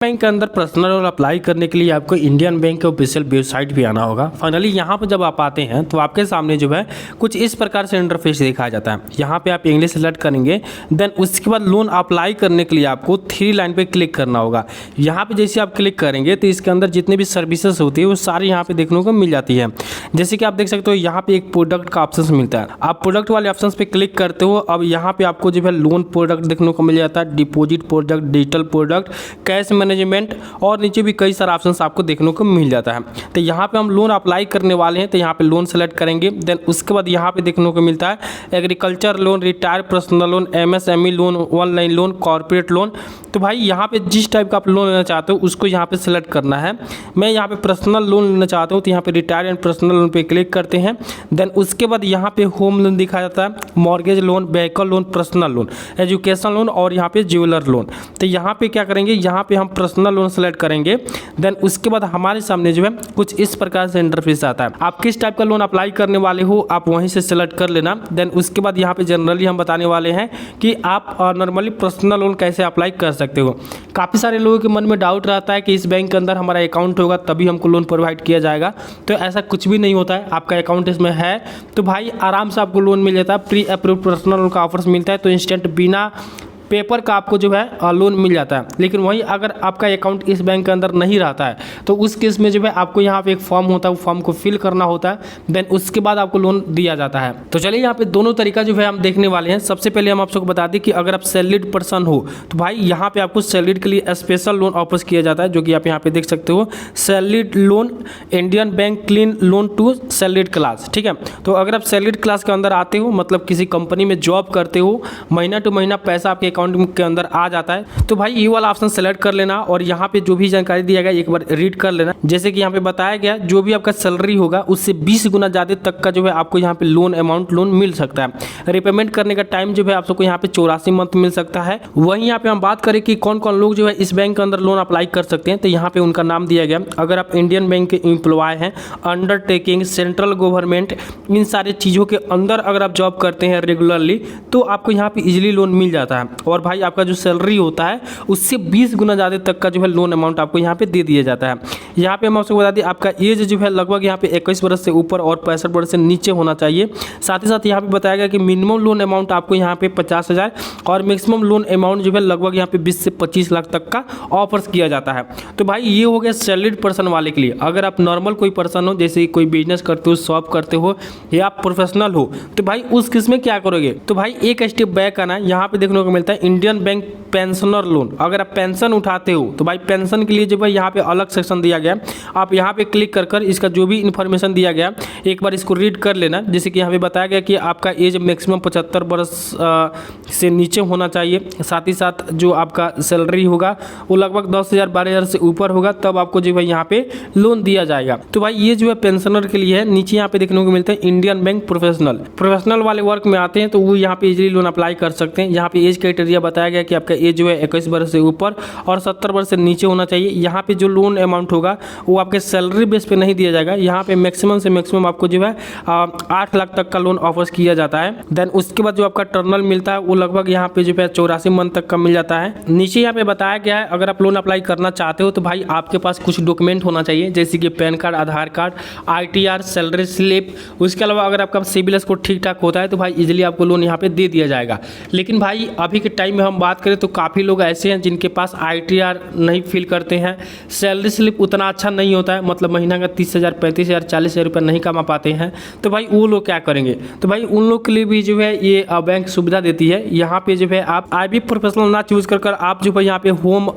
Bank के अंदर personal loan apply करने के लिए आपको इंडियन बैंक के ऑफिशियल वेबसाइट पे आना होगा। फाइनली यहाँ पर जब आप आते हैं तो आपके सामने जो है कुछ इस प्रकार से इंटरफेस दिखाया जाता है। यहाँ पे आप इंग्लिश सेलेक्ट करेंगे, देन उसके बाद लोन अप्लाई करने के लिए आपको 3 लाइन पे क्लिक करना होगा। यहाँ पे जैसे आप क्लिक करेंगे तो इसके अंदर जितने भी सर्विसेज होती है वो सारी यहाँ पे देखने को मिल जाती है। जैसे कि आप देख सकते हो यहाँ पे एक प्रोडक्ट का ऑप्शन मिलता है, आप प्रोडक्ट वाले ऑप्शन पे क्लिक करते हो। अब यहाँ पे आपको जो है लोन प्रोडक्ट देखने को मिल जाता है, deposit product, digital product, cash management और नीचे भी कई सारे ऑप्शंस आपको देखने को मिल जाता है। तो यहाँ पे हम लोन अप्लाई करने वाले हैं तो यहाँ पे लोन सेलेक्ट करेंगे। देन उसके बाद यहाँ पे देखने को मिलता है agriculture loan, retire personal loan, MSME loan, online loan, corporate loan. तो भाई यहाँ पे जिस टाइप का आप लोन लेना चाहते हो उसको यहाँ पे सेलेक्ट करना है। मैं यहाँ पे पर्सनल लोन लेना चाहता हूँ तो यहाँ पे रिटायर एंड पर्सनल लोन पे क्लिक करते हैं। देन उसके बाद यहाँ पे होम लोन दिखाया जाता है, mortgage loan, vehicle loan, personal loan, education loan और यहाँ पे ज्वेलर लोन। तो यहाँ पे क्या करेंगे, यहाँ पे हम पर्सनल लोन सेलेक्ट करेंगे। देन उसके बाद हमारे सामने जो है कुछ इस प्रकार से इंटरफेस आता है। आप किस टाइप का लोन अप्लाई करने वाले हो आप वहीं से सेलेक्ट कर लेना। देन उसके बाद यहाँ पे जनरली हम बताने वाले हैं कि आप नॉर्मली पर्सनल लोन कैसे अप्लाई कर सकते हो। काफ़ी सारे लोगों के मन में डाउट रहता है कि इस बैंक के अंदर हमारा अकाउंट होगा तभी हमको लोन प्रोवाइड किया जाएगा। तो ऐसा कुछ भी नहीं होता है। आपका अकाउंट इसमें है तो भाई आराम से आपको लोन मिल जाता है। प्री अप्रूव्ड पर्सनल लोन का ऑफर्स मिलता है तो इंस्टेंट बिना पेपर का आपको जो है लोन मिल जाता है। लेकिन वहीं अगर आपका अकाउंट इस बैंक के अंदर नहीं रहता है तो उस केस में जो है आपको यहाँ पे एक फॉर्म होता है, वो फॉर्म को फिल करना होता है। देन उसके बाद आपको लोन दिया जाता है। तो चलिए यहाँ पे दोनों तरीका जो है हम देखने वाले हैं। सबसे पहले हम आप सबको बता दें कि अगर आप सैलरीड पर्सन हो तो भाई यहाँ पे आपको सैलरीड के लिए स्पेशल लोन ऑफर किया जाता है, जो कि आप यहाँ पे देख सकते हो, salaried loan, Indian bank clean loan to salaried class. ठीक है, तो अगर आप सैलरीड क्लास के अंदर आते हो, मतलब किसी कंपनी में जॉब करते हो, महीना टू महीना पैसा आपके अकाउंट के अंदर आ जाता है, तो भाई ये वाला ऑप्शन सेलेक्ट कर लेना और यहाँ पे जो भी जानकारी दिया गया एक बार रीड कर लेना। जैसे कि यहाँ पे बताया गया जो भी आपका सैलरी होगा उससे 20 गुना ज़्यादा तक का जो है आपको यहाँ पे लोन अमाउंट लोन मिल सकता है। रिपेमेंट करने का टाइम जो है आप सबको यहाँ पे 84 मंथ मिल सकता है। वहीं यहाँ पे हम बात करें कि कौन कौन लोग जो है इस बैंक के अंदर लोन अप्लाई कर सकते हैं, तो यहाँ पे उनका नाम दिया गया। अगर आप इंडियन बैंक के एम्प्लॉय हैं, अंडरटेकिंग, सेंट्रल गवर्नमेंट, इन सारी चीज़ों के अंदर अगर आप जॉब करते हैं रेगुलरली तो आपको यहाँ पे इजीली लोन मिल जाता है। और भाई आपका जो सैलरी होता है उससे 20 गुना ज़्यादा तक का जो है लोन अमाउंट आपको यहाँ पे दे दिया जाता है। यहाँ पे हम आपको बता दें आपका एज जो है लगभग यहाँ पे 21 वर्ष से ऊपर और 65 वर्ष से नीचे होना चाहिए। साथ ही साथ यहाँ पे बताया गया कि मिनिमम लोन अमाउंट आपको यहाँ पे 50,000 और मैक्सिमम लोन अमाउंट जो है लगभग यहाँ पे 20 से 25 लाख तक का ऑफर्स किया जाता है। तो भाई ये हो गया सैलरीड पर्सन वाले के लिए। अगर आप नॉर्मल कोई पर्सन हो, जैसे कोई बिजनेस करते हो, शॉप करते हो या आप प्रोफेशनल हो, तो भाई उस केस में क्या करोगे, तो भाई एक स्टेप बैक आना। यहाँ पे देखने को मिलता है इंडियन बैंक पेंशनर लोन। अगर आप पेंशन उठाते हो तो भाई पेंशन के लिए जो है यहाँ पे अलग सेक्शन दिया गया। आप यहाँ पे क्लिक कर इसका जो भी इन्फॉर्मेशन दिया गया एक बार इसको रीड कर लेना। जैसे कि यहाँ पे बताया गया कि आपका एज मैक्सिमम 75 वर्ष से नीचे होना चाहिए। साथ ही साथ जो आपका सैलरी होगा वो लगभग 10,000 12,000 से ऊपर होगा, तब आपको जो है यहाँ पे लोन दिया जाएगा। तो भाई ये जो है पेंशनर के लिए है। नीचे यहाँ पे देखने को मिलता है इंडियन बैंक प्रोफेशनल वाले वर्क में आते हैं तो वो यहाँ पे इजीली लोन अप्लाई कर सकते हैं। यहाँ पे एज क्राइटेरिया बताया गया कि आपका एज जो है 21 वर्ष से ऊपर और 70 वर्ष से नीचे होना चाहिए। यहाँ पे जो लोन अमाउंट होगा वो आपके सैलरी बेस पे नहीं दिया जाएगा। यहाँ पे मैक्सिमम से मैक्सिमम आपको जो है 8 लाख तक का लोन ऑफर किया जाता है। देन उसके बाद जो आपका टर्नल मिलता है वो लगभग यहाँ पे जो है 84 मंथ तक का मिल जाता है। नीचे यहाँ पे बताया गया है अगर आप लोन अप्लाई करना चाहते हो तो भाई आपके पास कुछ डॉक्यूमेंट होना चाहिए, जैसे कि पैन कार्ड, आधार कार्ड, ITR, सैलरी स्लिप। उसके अलावा अगर आपका सिबिल स्कोर ठीक ठाक होता है तो भाई इजीली आपको लोन यहाँ पे दे दिया जाएगा। लेकिन भाई अभी के टाइम में हम बात करें तो काफ़ी लोग ऐसे हैं जिनके पास ITR नहीं फिल करते हैं, सैलरी स्लिप उतना अच्छा नहीं होता है, मतलब महीना का 30,000, 35,000, 40,000 रुपये नहीं कमा पाते हैं। तो भाई वो लोग क्या करेंगे, तो भाई उन लोग के लिए भी जो है ये बैंक सुविधा देती है। यहाँ पे जो है आप IB प्रोफेशनल ना चूज कर आप जो है यहाँ पे होम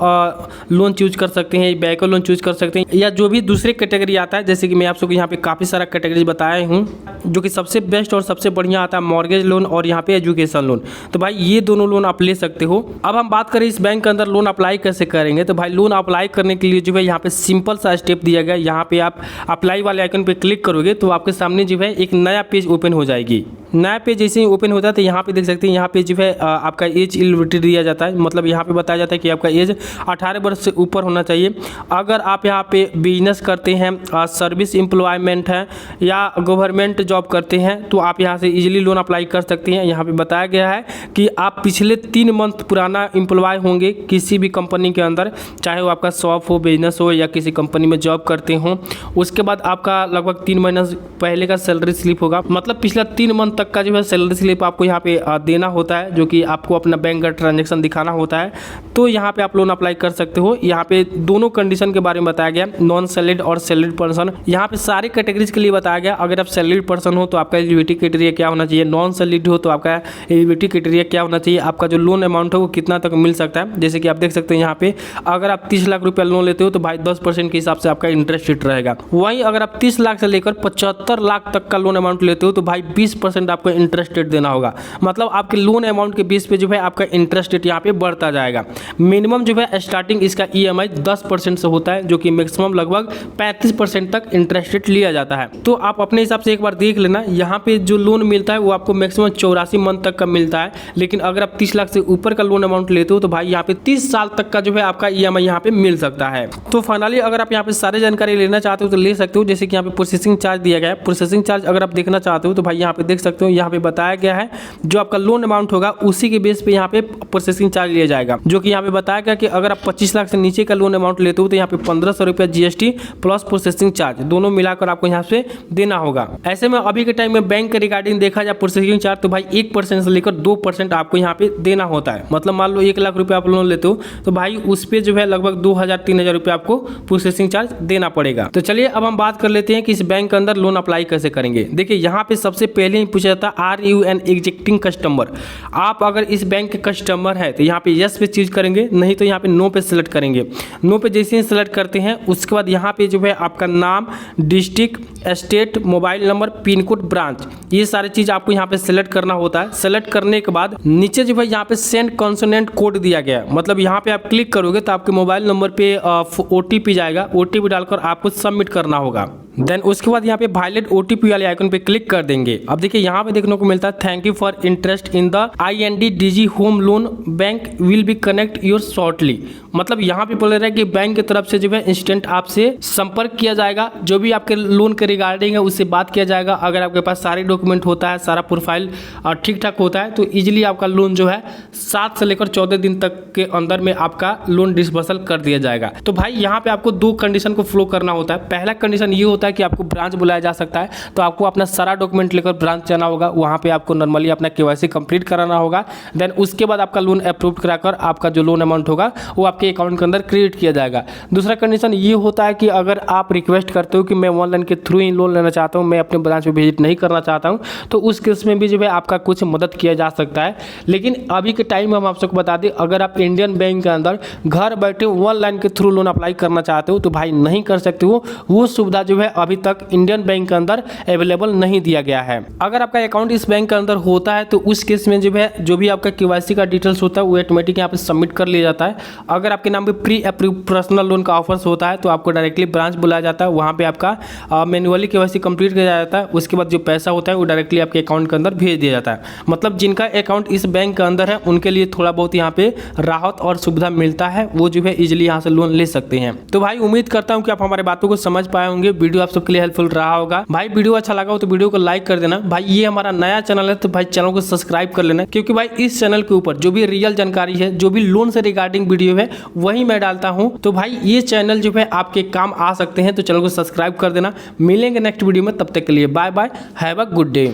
लोन चूज कर सकते हैं, व्हीकल लोन चूज कर सकते हैं, या जो भी दूसरे कैटेगरी आता है। जैसे कि मैं आप सबको यहाँ पे काफ़ी सारा कैटेगरी बताया हूँ, जो कि सबसे बेस्ट और सबसे बढ़िया आता है मॉर्गेज लोन और यहाँ पे एजुकेशन लोन। तो भाई ये दोनों लोन आप ले सकते हो। अब हम बात करें इस बैंक के अंदर लोन अप्लाई कैसे करेंगे, तो भाई लोन अप्लाई करने के लिए जो है यहाँ पे सिंपल सिंपल सा स्टेप दिया गया। यहाँ पे आप अप्लाई वाले आइकन पे क्लिक करोगे तो आपके सामने जो है एक नया पेज ओपन हो जाएगी। नया पेज जैसे ही ओपन होता है तो यहाँ पे देख सकते हैं, यहाँ पे जो है आपका एज एलिजिबिलिटी दिया जाता है। मतलब यहाँ पे बताया जाता है कि आपका एज 18 वर्ष से ऊपर होना चाहिए। अगर आप यहाँ पे बिजनेस करते हैं, सर्विस एम्प्लॉयमेंट है या गवर्नमेंट जॉब करते हैं तो आप यहाँ से इजीली लोन अप्लाई कर सकते हैं। यहाँ पे बताया गया है कि आप पिछले 3 मंथ पुराना एम्प्लॉय होंगे किसी भी कंपनी के अंदर, चाहे वो आपका शॉप हो, बिजनेस हो या किसी कंपनी में जॉब करते हो। उसके बाद आपका लगभग 3 महीना पहले का सैलरी स्लिप होगा, मतलब पिछला 3 मंथ तक का जो है सैलरी स्लिप आपको यहाँ पे देना होता है, जो कि आपको अपना बैंक का ट्रांजेक्शन दिखाना होता है। तो यहाँ पे आप लोन अप्लाई कर सकते हो। यहाँ पे दोनों कंडीशन के बारे में बताया गया, नॉन सैलरीड और सैलरीड पर्सन। यहाँ पे सारे कैटेगरीज के लिए बताया गया। अगर आप सैलरीड पर्सन हो तो आपका एलिजिबिलिटी क्राइटेरिया क्या होना चाहिए, नॉन सैलरीड हो तो आपका एलिजिबिलिटी क्राइटेरिया क्या होना चाहिए, आपका जो लोन अमाउंट है वो कितना तक मिल सकता है। जैसे कि आप देख सकते हैं यहाँ पे अगर आप 30 लाख रुपया लोन लेते हो तो भाई 10% के हिसाब से आपका इंटरेस्ट रेट रहेगा। वहीं अगर आप 30 लाख से लेकर 75 लाख तक का लोन अमाउंट लेते हो तो भाई 20% आपको इंटरेस्ट रेट देना होगा। मतलब आपके लोन अमाउंट के बेस पे जो है आपका इंटरेस्ट रेट यहाँ पे बढ़ता जाएगा। मिनिमम जो है स्टार्टिंग इसका EMI 10% से होता है, जो कि मैक्सिमम लगभग 35% तक इंटरेस्ट रेट लिया जाता है। तो आप अपने हिसाब से एक बार देख लेना। यहाँ पे जो लोन मिलता है वो आपको मैक्सिमम 84 मंथ तक का मिलता है। लेकिन अगर आप 30 लाख से ऊपर का लोन अमाउंट लेते हो तो भाई यहाँ पे 30 साल तक का जो है आपका EMI यहाँ पे मिल सकता है। तो फाइनली अगर आप यहाँ पे सारी जानकारी लेना चाहते हो तो ले सकते हो। जैसे कि यहाँ पे प्रोसेसिंग चार्ज दिया गया है। प्रोसेसिंग चार्ज अगर आप देखना चाहते हो तो भाई यहाँ पे देख सकते हो, यहाँ पे बताया गया है जो आपका लोन अमाउंट होगा उसी के बेस पे यहाँ पे प्रोसेसिंग चार्ज लिया जाएगा, जो कि यहाँ पे बताया गया कि अगर आप 25 लाख से नीचे का लोन अमाउंट लेते हो तो यहाँ पे 1500 रुपया GST प्लस प्रोसेसिंग चार्ज दोनों मिलाकर आपको यहाँ से देना होगा। ऐसे में अभी के टाइम में बैंक के रिगार्डिंग देखा जाए प्रोसेसिंग चार्ज तो भाई 1% से लेकर 2% आपको यहाँ पे देना होता है। मतलब मान लो 1 लाख रुपया आप लोन लेते हो तो भाई उस पर जो है लगभग 2000-3000 रुपया आपको प्रोसेसिंग चार्ज देना पड़ेगा। तो चलिए अब हम बात कर लेते हैं कि इस बैंक के अंदर लोन अप्लाई कैसे करेंगे। देखिए यहाँ पे सबसे पहले ही पूछा जाता है are you an existing customer. आप अगर इस बैंक के कस्टमर है तो यहाँ पे यस पे चीज करेंगे, नहीं तो यहाँ पे नो पे सिलेक्ट करेंगे। नो पे जैसे ही सिलेक्ट करते हैं उसके बाद यहाँ पे जो है आपका नाम, district, state, mobile number, pin code, branch, ये सारी चीज आपको यहाँ पे सिलेक्ट करना होता है। सिलेक्ट करने के बाद नीचे जो है यहाँ पे सेंड कंसोनेंट कोड दिया गया है। मतलब यहाँ पे आप क्लिक करोगे तो आपके मोबाइल नंबर पे OTP जाएगा। OTP डालकर आपको सबमिट करना होगा। देन उसके बाद यहाँ पे वायलेट OTP वाले आइकन पे क्लिक कर देंगे। अब देखिए यहाँ पे देखने को मिलता है thank you for interest in the IND-DG home loan bank will be connect your shortly. मतलब यहाँ पे बोल रहा है कि बैंक की तरफ से जो है इंस्टेंट आपसे संपर्क किया जाएगा, जो भी आपके लोन के रिगार्डिंग है उससे बात किया जाएगा। अगर आपके पास सारे डॉक्यूमेंट होता है, सारा प्रोफाइल ठीक ठाक होता है तो इजीली आपका लोन जो है 7 से लेकर 14 दिन तक के अंदर में आपका लोन डिसबर्सल कर दिया जाएगा। तो भाई यहाँ पे आपको 2 कंडीशन को फॉलो करना होता है। पहला कंडीशन ये होता है कि आपको ब्रांच बुलाया जा सकता है, तो आपको अपना सारा डॉक्यूमेंट लेकर ब्रांच जाना होगा। वहाँ पे आपको नॉर्मली अपना KYC कंप्लीट कराना होगा। देन उसके बाद आपका लोन अप्रूव कराकर आपका जो लोन अमाउंट होगा वो आपके अकाउंट के अंदर क्रिएट किया जाएगा। दूसरा कंडीशन ये होता है कि अगर आप रिक्वेस्ट करते हो कि मैं ऑनलाइन के थ्रू ही लोन लेना चाहता हूँ, मैं अपने ब्रांच में विजिट नहीं करना चाहता हूँ, तो उस केस में भी जो है आपका कुछ मदद किया जा सकता है। लेकिन अभी के टाइम में हम आप सबको बता दें, अगर आप इंडियन बैंक के अंदर घर बैठे ऑनलाइन के थ्रू लोन अप्लाई करना चाहते हो तो भाई नहीं कर सकते हो। वो सुविधा जो है अभी तक इंडियन बैंक के अंदर अवेलेबल नहीं दिया गया है। अगर आपका अकाउंट इस बैंक के अंदर होता है तो उस केस में जो है जो भी आपका KYC का डिटेल्स होता है वो ऑटोमेटिक यहाँ पे सबमिट कर लिया जाता है। अगर आपके नाम पे प्री अप्रूव पर्सनल लोन का ऑफर्स होता है तो आपको डायरेक्टली ब्रांच बुलाया जाता है। वहाँ पे आपका मैन्युअली KYC कंप्लीट किया जाता है। उसके बाद जो पैसा होता है वो डायरेक्टली आपके अकाउंट के अंदर भेज दिया जाता है। मतलब जिनका अकाउंट इस बैंक के अंदर है उनके लिए थोड़ा बहुत यहाँ पे राहत और सुविधा मिलता है, वो जो है इजिली यहाँ से लोन ले सकते हैं। तो भाई उम्मीद करता हूँ कि आप हमारे बातों को समझ पाए होंगे। वीडियो आप सबके लिए हेल्पफुल रहा होगा। भाई वीडियो अच्छा लगा हो तो वीडियो को लाइक कर देना। भाई ये हमारा नया चैनल है तो भाई चैनल को सब्सक्राइब कर लेना, क्योंकि भाई इस चैनल के ऊपर जो भी रियल जानकारी है, जो भी लोन से रिगार्डिंग वीडियो है वही मैं डालता हूं। तो भाई ये चैनल जो है आपके काम आ सकते हैं, तो चैनल को सब्सक्राइब कर देना। मिलेंगे नेक्स्ट वीडियो में, तब तक के लिए bye bye, have a good day.